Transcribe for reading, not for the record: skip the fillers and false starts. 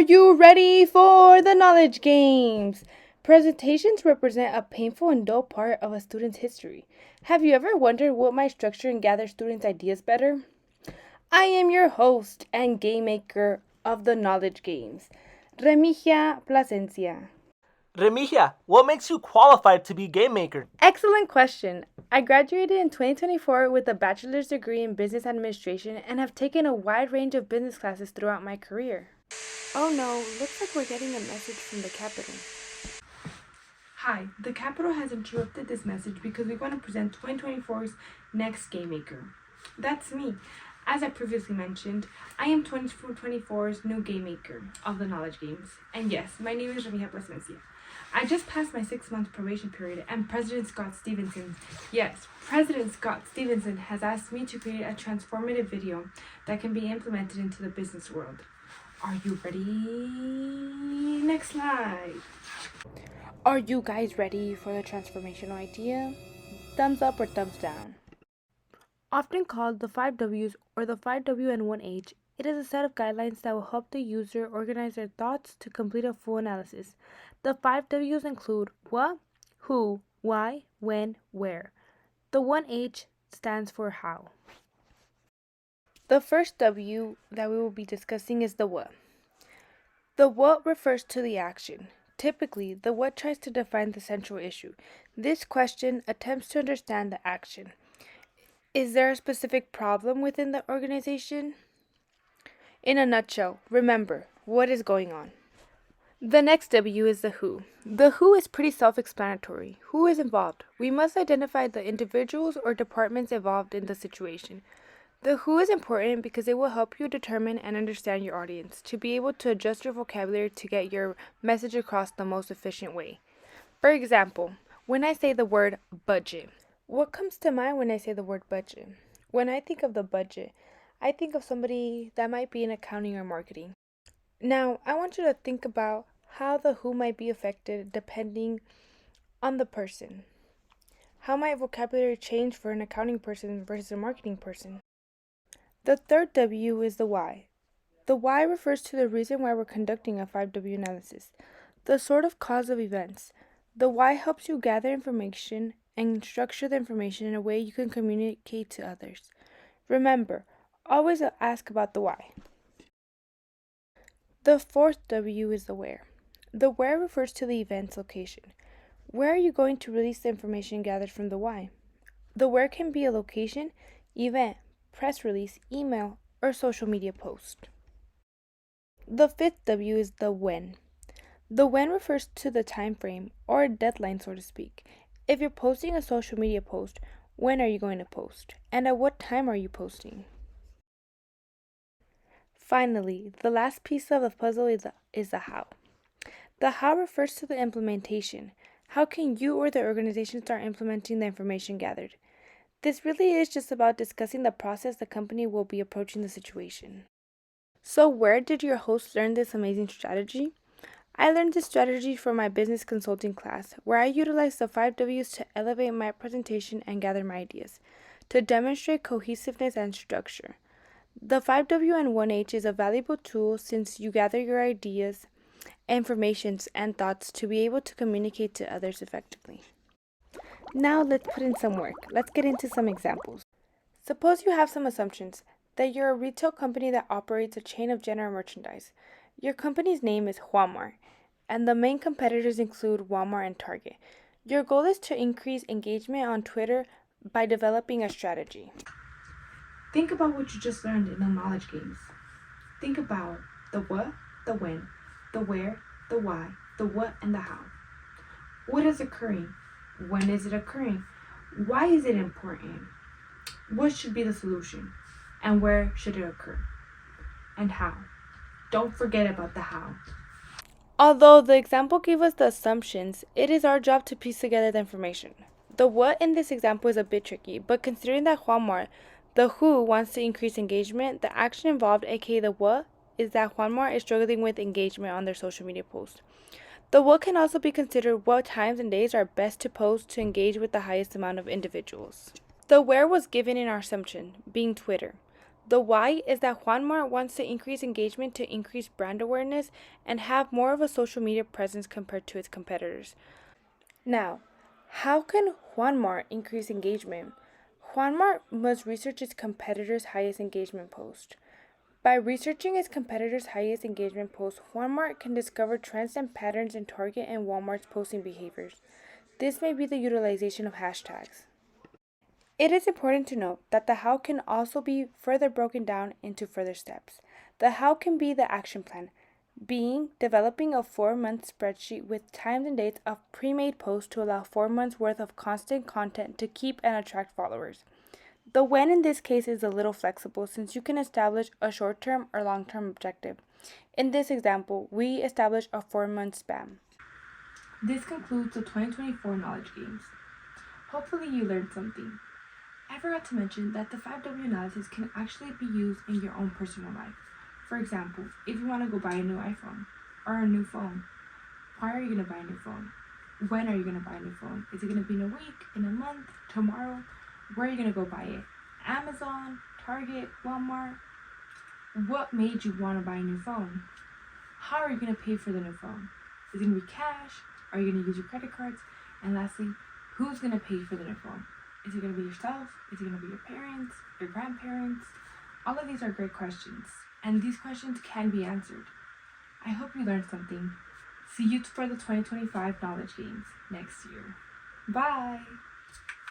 you ready for the knowledge games? Presentations represent a painful and dull part of a student's history. Have you ever wondered what might structure and gather students' ideas better? I am your host and game maker of the knowledge games, Remigia Plasencia. Remigia, what makes you qualified to be game maker? Excellent question. I graduated in 2024 with a bachelor's degree in business administration and have taken a wide range of business classes throughout my career. Oh no, looks like we're getting a message from the Capitol. Hi, the Capitol has interrupted this message because we want to present 2024's next Game Maker. That's me. As I previously mentioned, I am 2024's new Game Maker of the Knowledge Games. And yes, my name is Remija Plasencia. I just passed my 6-month probation period and President Scott Stevenson has asked me to create a transformative video that can be implemented into the business world. Are you ready? Next slide. Are you guys ready for the transformational idea? Thumbs up or thumbs down? Often called the 5 W's or the 5W and 1H, it is a set of guidelines that will help the user organize their thoughts to complete a full analysis. The 5 W's include what, who, why, when, where. The 1H stands for how. The first W that we will be discussing is the what. The what refers to the action. Typically, the what tries to define the central issue. This question attempts to understand the action. Is there a specific problem within the organization? In a nutshell, remember, what is going on? The next W is the who. The who is pretty self-explanatory. Who is involved? We must identify the individuals or departments involved in the situation. The who is important because it will help you determine and understand your audience, to be able to adjust your vocabulary to get your message across the most efficient way. For example, when I say the word budget, what comes to mind when I say the word budget? When I think of the budget, I think of somebody that might be in accounting or marketing. Now, I want you to think about how the who might be affected depending on the person. How might vocabulary change for an accounting person versus a marketing person? The third W is the why. The why refers to the reason why we're conducting a 5W analysis, the sort of cause of events. The why helps you gather information and structure the information in a way you can communicate to others. Remember, always ask about the why. The fourth W is the where. The where refers to the event's location. Where are you going to release the information gathered from the why? The where can be a location, event, press release, email, or social media post. The fifth W is the when. The when refers to the time frame or a deadline, so to speak. If you're posting a social media post, when are you going to post? And at what time are you posting? Finally, the last piece of the puzzle is the how. The how refers to the implementation. How can you or the organization start implementing the information gathered? This really is just about discussing the process the company will be approaching the situation. So where did your host learn this amazing strategy? I learned this strategy from my business consulting class, where I utilized the 5 W's to elevate my presentation and gather my ideas, to demonstrate cohesiveness and structure. The 5W and 1H is a valuable tool since you gather your ideas, information, and thoughts to be able to communicate to others effectively. Now let's put in some work. Let's get into some examples. Suppose you have some assumptions that you're a retail company that operates a chain of general merchandise. Your company's name is Walmart, and the main competitors include Walmart and Target. Your goal is to increase engagement on Twitter by developing a strategy. Think about what you just learned in the knowledge games. Think about the what, the when, the where, the why, the what, and the how. What is occurring? When is it occurring? Why is it important? What should be the solution? And where should it occur? And how? Don't forget about the how. Although the example gave us the assumptions, it is our job to piece together the information. The what in this example is a bit tricky, but considering that Walmart, the who wants to increase engagement, the action involved, aka the what, is that Walmart is struggling with engagement on their social media posts. The what can also be considered what times and days are best to post to engage with the highest amount of individuals. The where was given in our assumption, being Twitter. The why is that Walmart wants to increase engagement to increase brand awareness and have more of a social media presence compared to its competitors. Now, how can Walmart increase engagement? Walmart must research its competitors' highest engagement post. By researching its competitors' highest engagement posts, Walmart can discover trends and patterns in Target and Walmart's posting behaviors. This may be the utilization of hashtags. It is important to note that the how can also be further broken down into further steps. The how can be the action plan, being developing a 4-month spreadsheet with times and dates of pre-made posts to allow 4 months worth of constant content to keep and attract followers. The when in this case is a little flexible since you can establish a short-term or long-term objective. In this example, we establish a 4-month span. This concludes the 2024 Knowledge Games. Hopefully you learned something. I forgot to mention that the 5W analysis can actually be used in your own personal life. For example, if you want to go buy a new iPhone or a new phone, why are you going to buy a new phone? When are you going to buy a new phone? Is it going to be in a week, in a month, tomorrow? Where are you going to go buy it? Amazon, Target, Walmart? What made you want to buy a new phone? How are you going to pay for the new phone? Is it going to be cash? Are you going to use your credit cards? And lastly, who's going to pay for the new phone? Is it going to be yourself? Is it going to be your parents, your grandparents? All of these are great questions, and these questions can be answered. I hope you learned something. See you for the 2025 Knowledge Games next year. Bye!